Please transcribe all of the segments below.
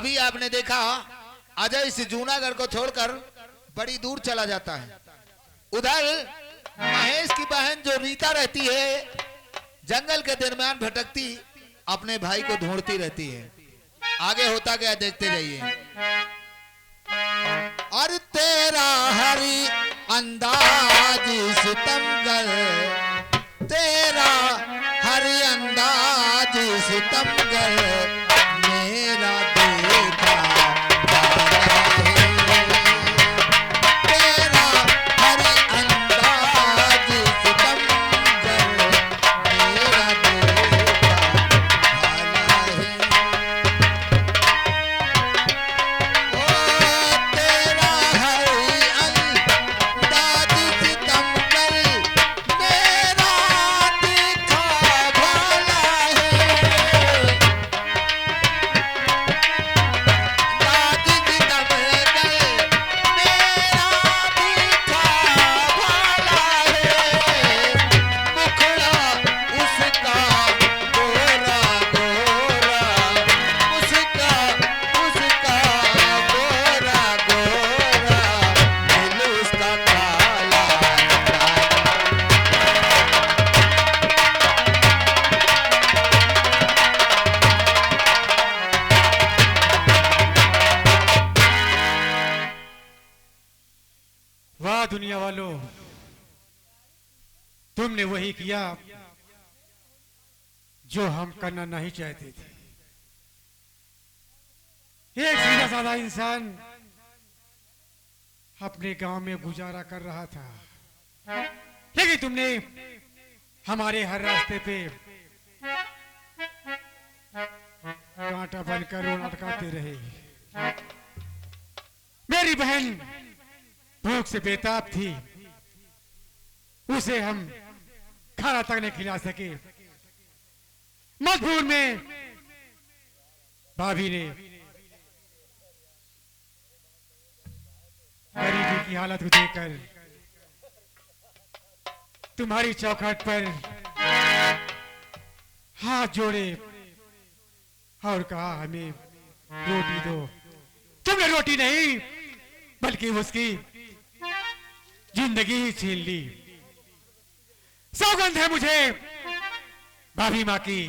अभी आपने देखा अजय इस जूनागढ़ को छोड़कर बड़ी दूर चला जाता है। उधर महेश की बहन जो रीता रहती है जंगल के दरमियान भटकती अपने भाई को ढूंढती रहती है। आगे होता क्या देखते जाइए। और तेरा हरी अंदाज सितमगर, तेरा हरी अंदाज सितमगर, मेरा देखा दुनिया वालों, तुमने वही किया जो हम करना नहीं चाहते थे। एक सीधा साधा इंसान अपने गांव में गुजारा कर रहा था, लेकिन तुमने हमारे हर रास्ते पे कांटा बनकर लटकाते रहे। मेरी बहन भूख से बेताब थी, उसे हम खाना तक नहीं खिला सके। मजबूर में भाभी ने गरीबी की हालत को देखकर तुम्हारी चौखट पर हाथ जोड़े और कहा हमें रोटी दो। तुमने रोटी नहीं बल्कि उसकी जिंदगी ही छीन ली। सौगंध है मुझे भाभी माँ की,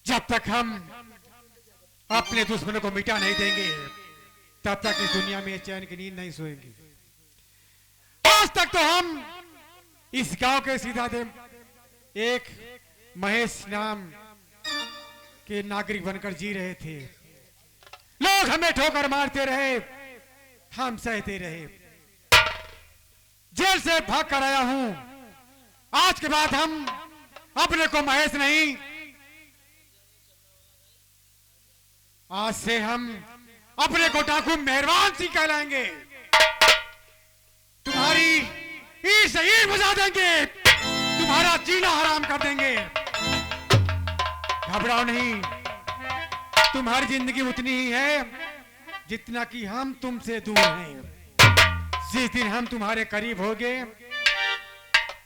जब तक हम अपने दुश्मनों को मिटा नहीं देंगे तब तक इस दुनिया में चैन की नींद नहीं सोएंगे। आज तक तो हम इस गांव के सीधा एक महेश नाम के नागरिक बनकर जी रहे थे। लोग हमें ठोकर मारते रहे, हम सहते रहे। जेल से भाग कर आया हूं। आज के बाद हम अपने को महेश नहीं, आज से हम अपने को डाकू मेहरबान सिंह कहलाएंगे। तुम्हारी ईद से ईद बुझा देंगे, तुम्हारा जीना हराम कर देंगे। घबराओ नहीं, तुम्हारी जिंदगी उतनी ही है जितना कि हम तुमसे दूर हैं। जिस दिन हम तुम्हारे करीब होंगे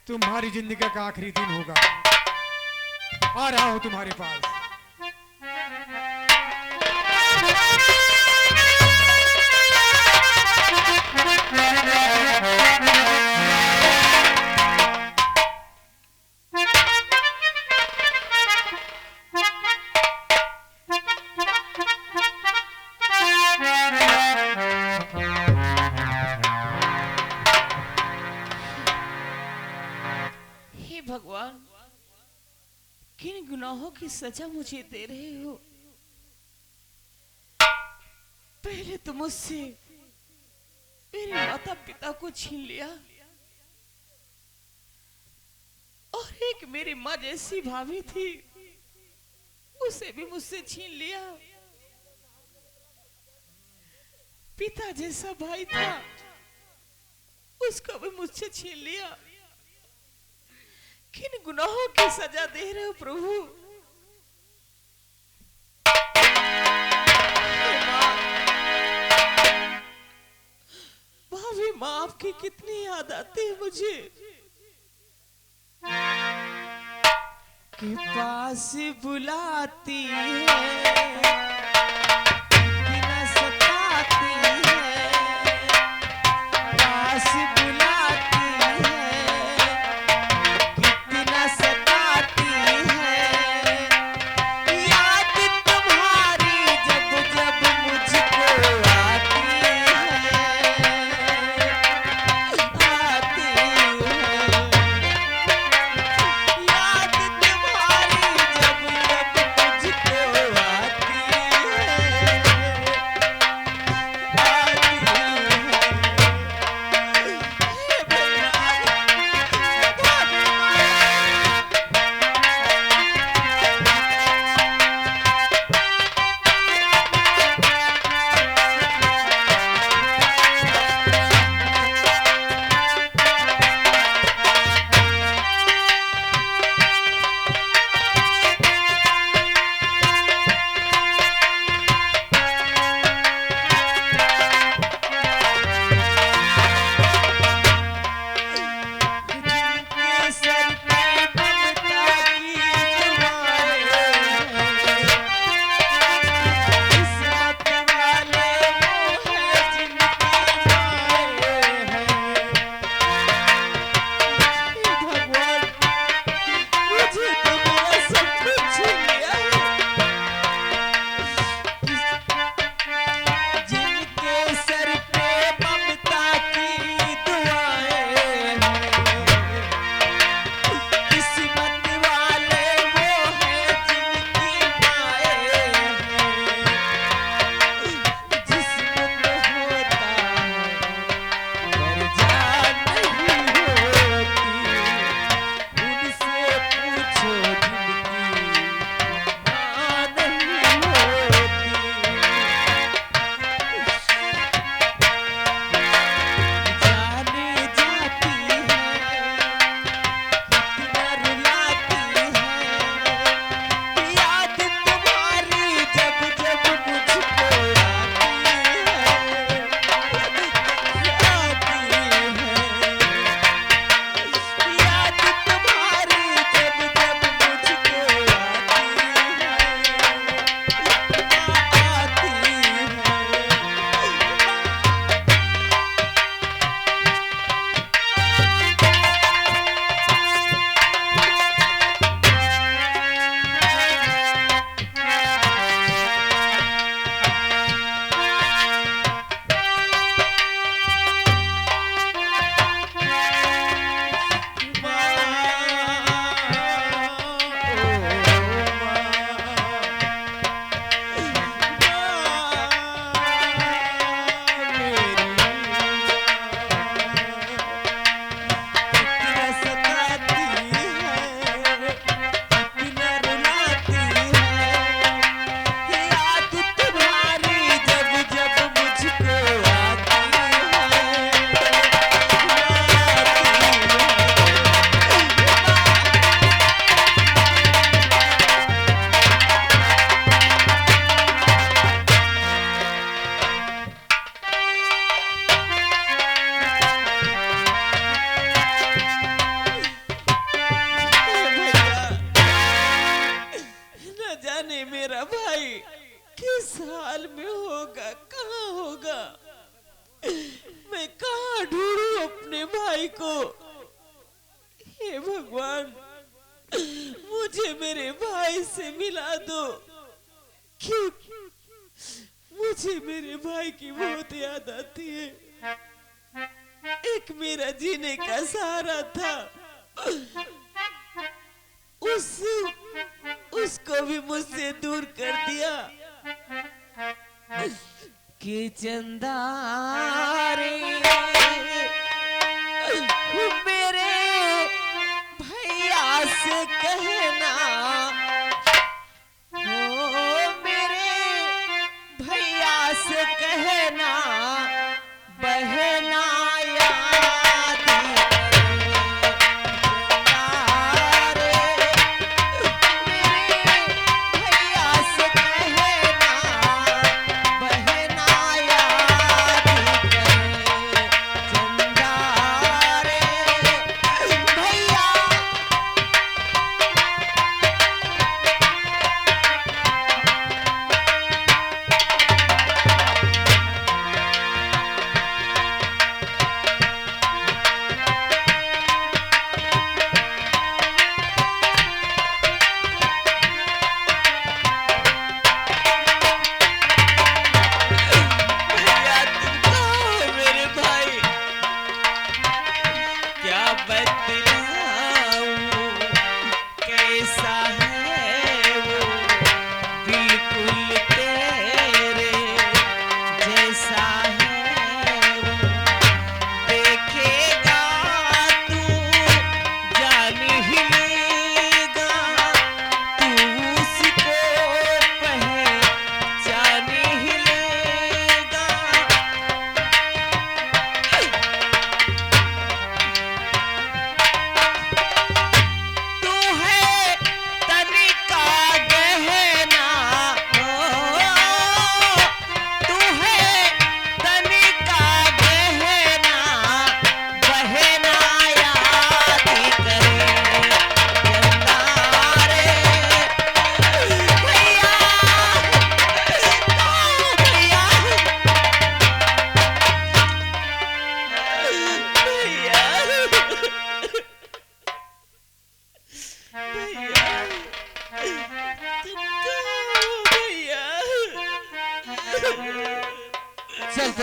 तुम्हारी जिंदगी का आखिरी दिन होगा। आ रहा हूं तुम्हारे पास। भगवान, किन गुनाहों की सजा मुझे दे रहे हो? पहले तो मुझसे मेरे माता पिता को छीन लिया और एक मेरी माँ जैसी भाभी थी उसे भी मुझसे छीन लिया। पिता जैसा भाई था उसको भी मुझसे छीन लिया। किन गुनाहों की सजा दे रहे हो प्रभु? भाभी माँ आपकी कितनी याद आती है मुझे, के पास बुलाती है भाई को। हे भगवान, मुझे मेरे भाई से मिला दो, क्यों मुझे मेरे भाई की बहुत याद आती है। एक मेरा जीने का सहारा था, उसको भी मुझसे दूर कर दिया। कि चंदा रे मेरे भैया से कहना, ओ मेरे भैया से कहना, बहना याद करे। मेरे भैया से कहना, बहना याद करे।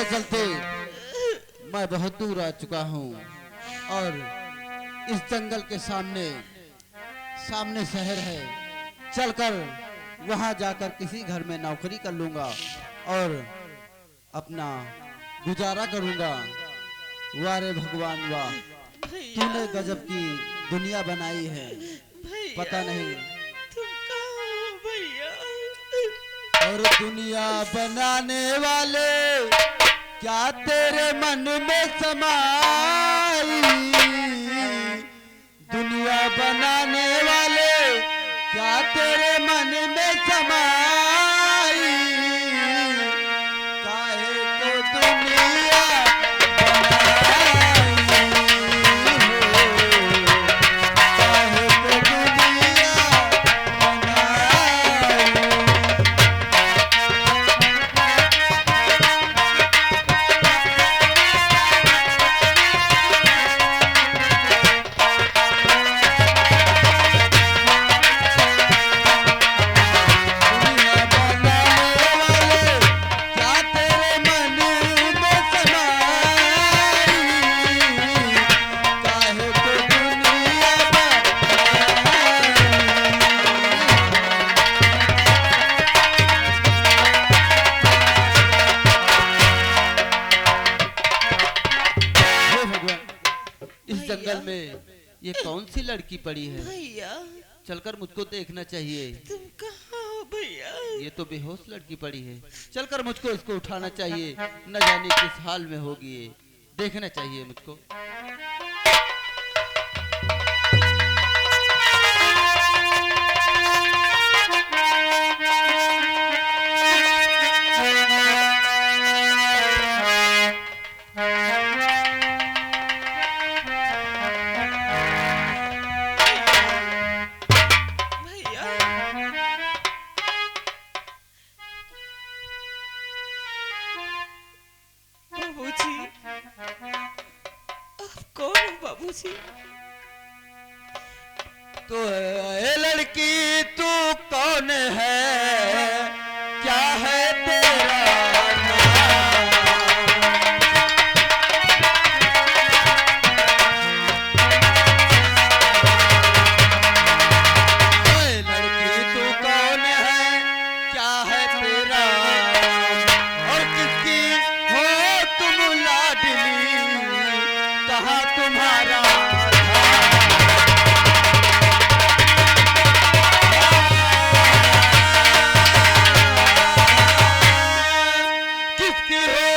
चलते चलते मैं बहुत दूर आ चुका हूँ और इस जंगल के सामने सामने शहर है। चलकर वहाँ जाकर किसी घर में नौकरी कर लूँगा और अपना गुजारा करूँगा। वाह रे भगवान वाह, तूने गजब की दुनिया बनाई है। पता नहीं तुम कहाँ हो भैया? और दुनिया बनाने वाले क्या तेरे मन में समाई? दुनिया बनाने वाले क्या तेरे मन में समाई? काहे को दुनिया बनाई हो? काहे को दुनिया बनाई? जंगल में ये कौन सी लड़की पड़ी है? भैया चलकर मुझको देखना चाहिए। तुम कहाँ हो भैया? ये तो बेहोश लड़की पड़ी है, चलकर मुझको इसको उठाना चाहिए। न जाने किस हाल में होगी ये, देखना चाहिए मुझको। बाबूजी, आप कौन हो बाबूजी? तो ए लड़की तू कौन है? क्या है तेरा नाम? ए लड़की तू कौन है? क्या है तेरा? और किसकी हो तुम लाडली? कहाँ तुम्हारा किसकी हो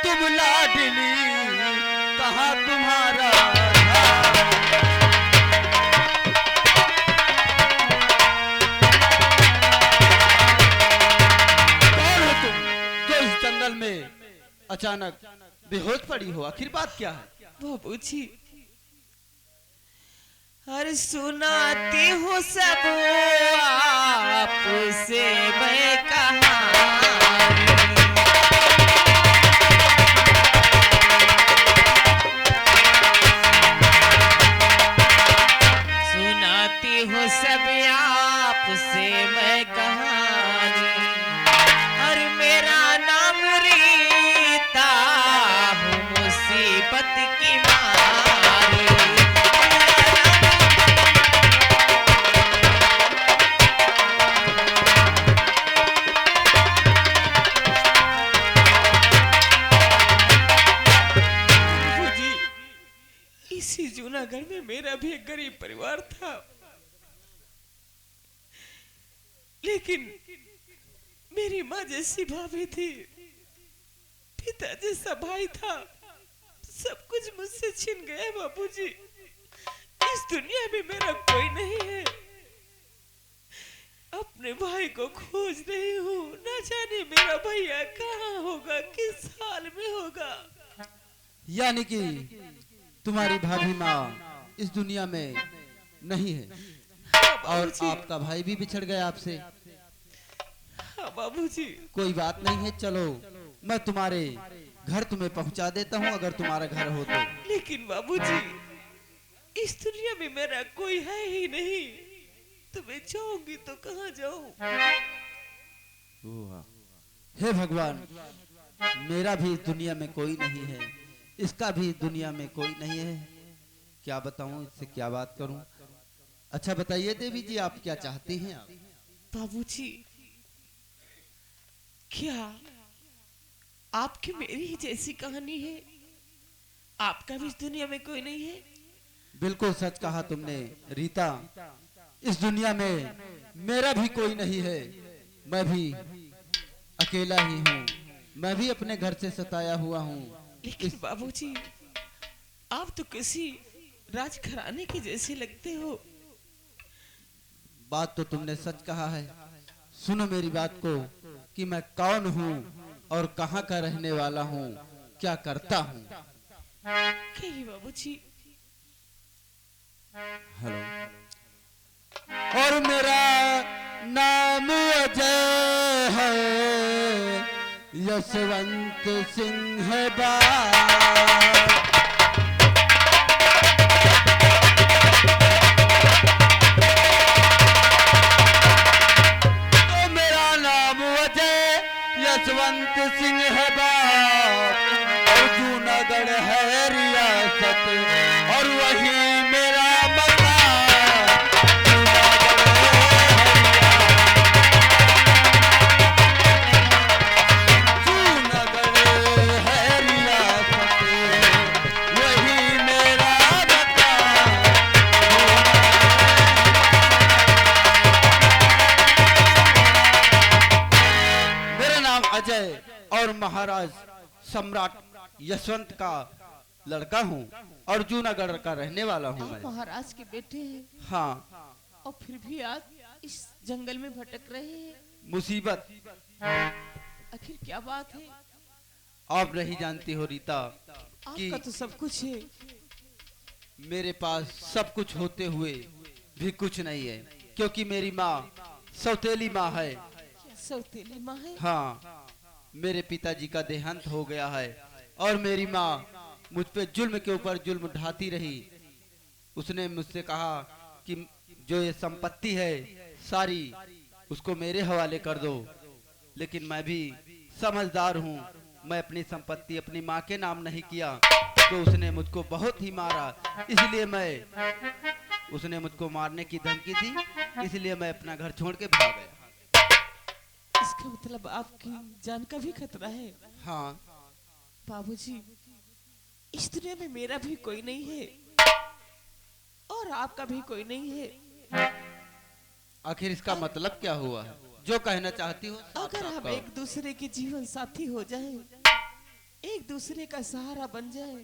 तुम लाडली? कहाँ तुम्हारा कौन हो तुम जो इस जंगल में अचानक बेहोश पड़ी हो? आखिर बात क्या है? बाबूजी, अरे सुनाती हूँ सब आपसे मैं कहानी। सुनाती हूँ सब आपसे मैं कहानी। और मेरा नाम रीता, हूँ मुसीबत की मारी। बाबूजी, इसी जूनागढ़ में मेरा भी एक गरीब परिवार था, लेकिन मेरी माँ जैसी भाभी थी, पिता जैसा भाई था, सब कुछ मुझसे छिन गया बाबूजी। इस दुनिया में मेरा कोई नहीं है। अपने भाई को खोज रही हूँ, न जाने मेरा भैया कहाँ होगा, किस हाल में होगा। यानी कि तुम्हारी भाभी माँ इस दुनिया में नहीं है हाँ और बाबूजी, आपका भाई भी बिछड़ गया आपसे। हाँ बाबूजी। कोई बात नहीं है, चलो मैं तुम्हारे घर तुम्हें पहुंचा देता हूँ अगर तुम्हारा घर हो तो। लेकिन बाबूजी, इस दुनिया में मेरा कोई है ही नहीं, तो मैं जाऊंगी तो कहाँ जाऊं? हे भगवान, मेरा भी इस दुनिया में कोई नहीं है, इसका भी इस दुनिया में कोई नहीं है। क्या बताऊं, इससे क्या बात करूं। अच्छा बताइए देवी जी, आप क्या चाहती हैं आप? बाबूजी, क्या आपकी मेरी ही जैसी कहानी है? आपका भी इस दुनिया में कोई नहीं है? बिल्कुल सच कहा तुमने रीता, इस दुनिया में मेरा भी कोई नहीं है। मैं भी अकेला ही हूँ, मैं भी अपने घर से सताया हुआ हूँ। लेकिन बाबूजी, आप तो किसी राजघराने के जैसे लगते हो। बात तो तुमने सच कहा है। सुनो मेरी बात को कि मैं कौन हूँ और कहाँ का रहने वाला हूँ, क्या करता हूँ। कहिए बाबूजी। हेलो। और मेरा नाम अजय है, यशवंत सिंह बार। तो मेरा नाम अजय यशवंत सिंह बार, और जूनागढ़ है रियासत, और वही मेरा और महाराज सम्राट यशवंत का लड़का हूँ और जूनागढ़ का रहने वाला हूँ मैं। महाराज के बेटे हैं? हाँ। और फिर भी आप इस जंगल में भटक रहे हैं। मुसीबत। आखिर क्या बात है? आप नहीं जानती हो रीता कि आपका तो सब कुछ है। मेरे पास सब कुछ होते हुए भी कुछ नहीं है, क्योंकि मेरी माँ सौतेली माँ है। सौतेली माँ है? हाँ, मेरे पिताजी का देहांत हो गया है और मेरी माँ मुझ पे जुल्म के ऊपर जुल्म ढाती रही। उसने मुझसे कहा कि जो ये संपत्ति है सारी उसको मेरे हवाले कर दो, लेकिन मैं भी समझदार हूँ, मैं अपनी संपत्ति अपनी माँ के नाम नहीं किया, तो उसने मुझको बहुत ही मारा। इसलिए उसने मुझको मारने की धमकी दी, इसलिए मैं अपना घर छोड़ के भाग गया। इसका मतलब आपकी जान का भी खतरा है? हाँ। बाबूजी, इस दुनिया में मेरा भी कोई नहीं है और आपका भी कोई नहीं है। आखिर इसका मतलब क्या हुआ है? जो कहना चाहती हो अगर हम एक दूसरे के जीवन साथी हो जाएं, एक दूसरे का सहारा बन जाएं,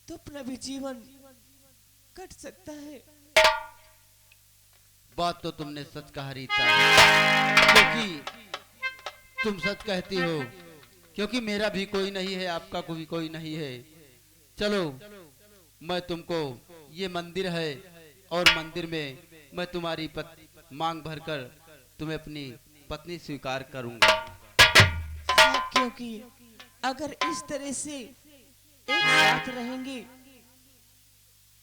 तो अपना भी जीवन कट सकता है। बात तो तुमने सच कहा रीता, क्योंकि तुम सच कहती हो, क्योंकि मेरा भी कोई नहीं है, आपका भी कोई नहीं है। चलो मैं तुमको, ये मंदिर है और मंदिर में मैं तुम्हारी मांग भरकर तुम्हें अपनी पत्नी स्वीकार करूंगा। क्योंकि अगर इस तरह से एक साथ रहेंगे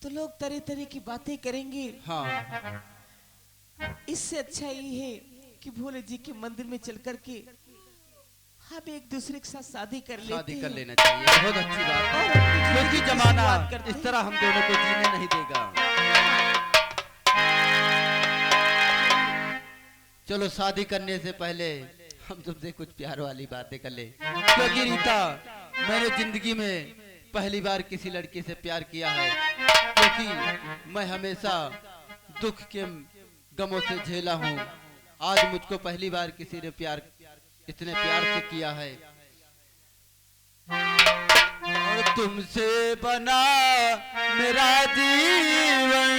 तो लोग तरह तरह की बातें करेंगे। हाँ। इससे अच्छा ये है कि भोले जी के मंदिर में चल करके हम एक दूसरे के साथ शादी कर लेना चाहिए। बहुत अच्छी बात है, क्योंकि जमाना इस तरह हम दोनों को जीने नहीं देगा। चलो शादी करने से पहले हम तुमसे कुछ प्यार वाली बातें कर ले, क्योंकि रीता मैंने जिंदगी में पहली बार किसी लड़की से प्यार किया है, क्योंकि मैं हमेशा दुख के गमों से झेला हूँ। आज मुझको पहली बार किसी ने इतने प्यार से किया है। और तुमसे बना मेरा जीवन,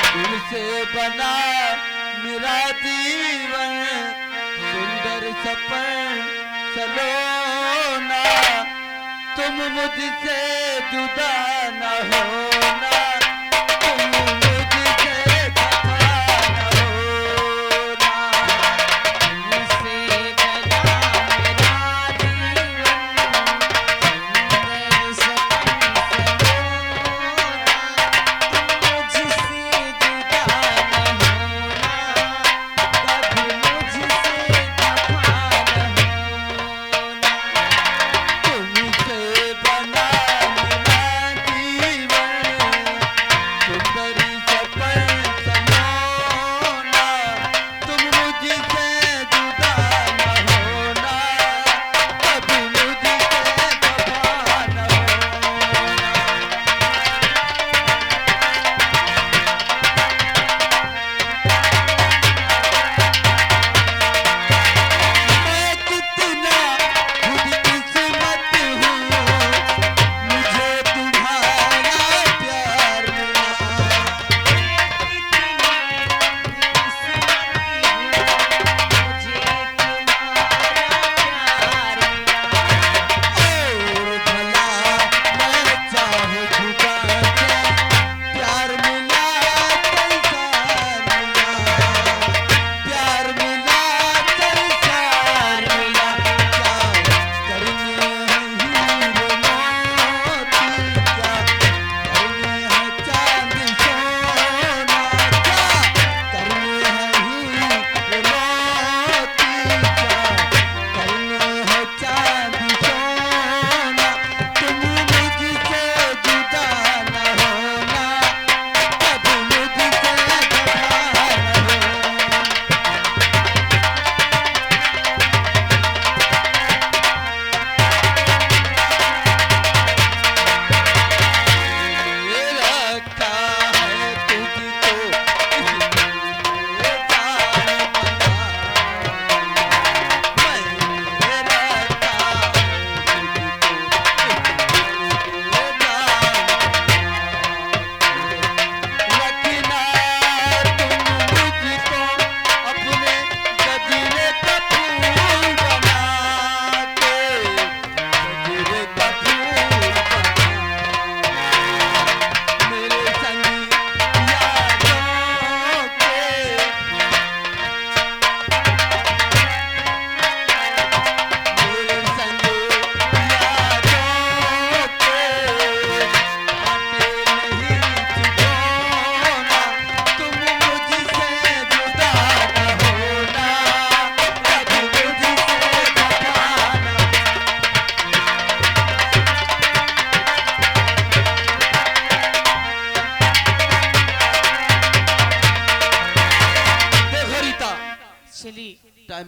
तुमसे बना मेरा जीवन, सुंदर सपन सलोना, तुम मुझसे जुदा न होना, तुम मुझसे खफा न होना। तुमसे बना मेरा जीवन, सुंदर सपन सलोना, तुम मुझसे जुदा न होना, कभी मुझसे खफा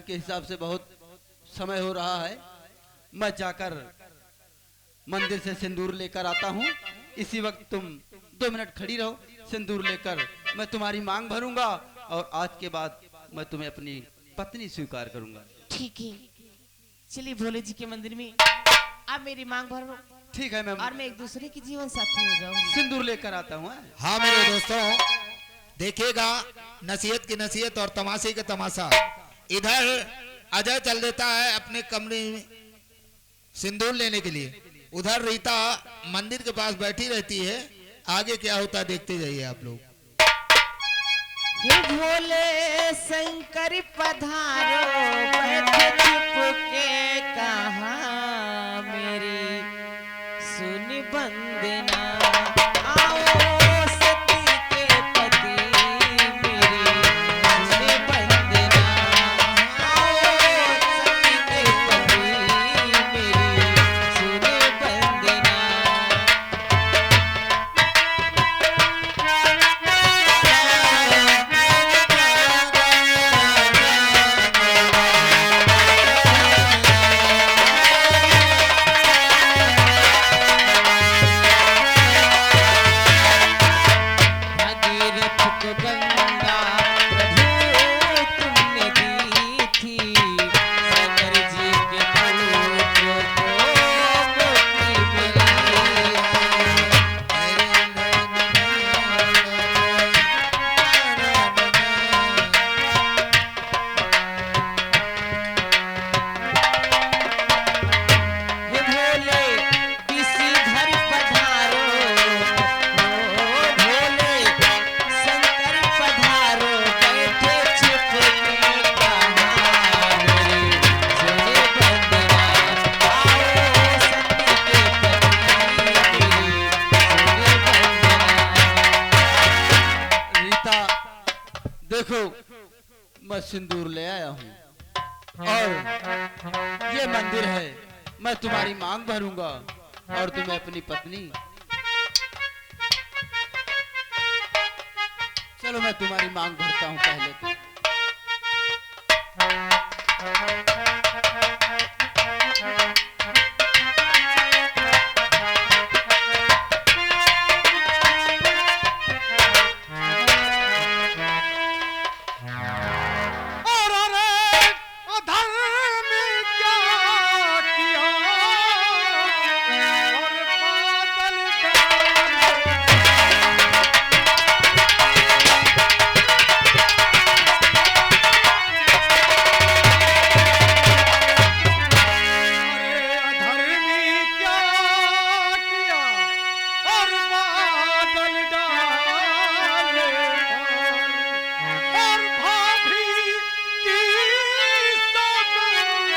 के हिसाब से बहुत समय हो रहा है, मैं जाकर मंदिर से सिंदूर लेकर आता हूँ। इसी वक्त तुम 2 मिनट खड़ी रहो, सिंदूर लेकर मैं तुम्हारी मांग भरूंगा और आज के बाद मैं तुम्हें अपनी पत्नी स्वीकार करूंगा। ठीक है, चलिए भोले जी के मंदिर में आप मेरी मांग भरो ठीक है, और मैं एक दूसरे की जीवन साथी हो जाऊंगी। सिंदूर लेकर आता हूँ। हाँ मेरे दोस्तों, देखिएगा नसीहत की नसीहत और तमाशे का तमाशा। इधर अजय चल देता है अपने कमरे में सिंदूर लेने के लिए, उधर रीता मंदिर के पास बैठी रहती है। आगे क्या होता देखते जाइए आप लोग। हे भोले शंकर पधारो, बैठे चुपके कहाँ मेरी सुन बंदना। आओ सती के पति मेरी सुन बंदना। आओ सती के पति मेरी सुन बंदना। भागीरथ को गंगा प्रभु तुमने दी थी, शंकर जी के पुत्र को मुक्ति मिली। हे भोले विषधर पधारो, ओ भोले शंकर पधारो, बैठे चुपके कहाँ मेरी सुन बंदना। आओ सती के पति मेरी सुन बंदना। रीता, देखो मैं सिंदूर ले आया हूँ और ये मंदिर है, मैं तुम्हारी मांग भरूंगा और तुम्हें अपनी पत्नी। चलो मैं तुम्हारी मांग भरता हूँ पहले तो। और अरे अधर्म क्या किया और बादल अरे अधर्मी क्या किया और बादल डाले और भाभी की सौगंध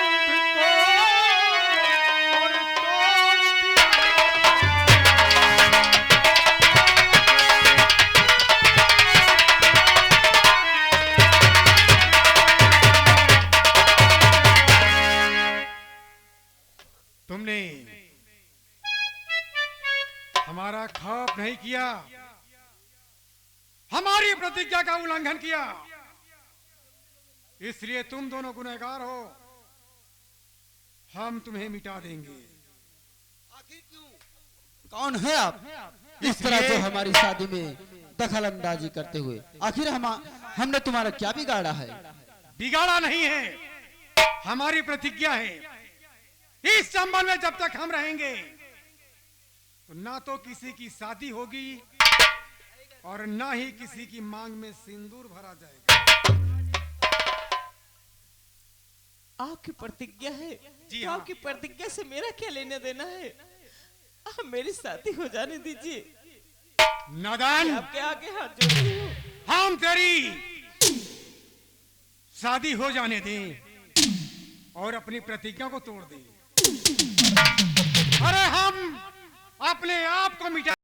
को और तोड़ तुमने हमारा खौफ नहीं किया, हमारी प्रतिज्ञा का उल्लंघन किया, इसलिए तुम दोनों गुनहगार हो। हम तुम्हें मिटा देंगे। कौन है आप इस तरह से हमारी शादी में दखल अंदाजी करते हुए? आखिर हमने तुम्हारा क्या बिगाड़ा है? बिगाड़ा नहीं है, हमारी प्रतिज्ञा है। इस संबंध में जब तक हम रहेंगे तो ना तो किसी की शादी होगी और ना ही किसी की मांग में सिंदूर भरा जाएगा। आपकी प्रतिज्ञा है जी तो हाँ। आपकी प्रतिज्ञा से मेरा क्या लेना देना है? आप मेरी शादी हो जाने दीजिए। नादान, आपके आगे हाथ जोड़ रही हूँ। हम तेरी शादी हो जाने दें और अपनी प्रतिज्ञा को तोड़ दें। अरे हम अपने आप को मिटा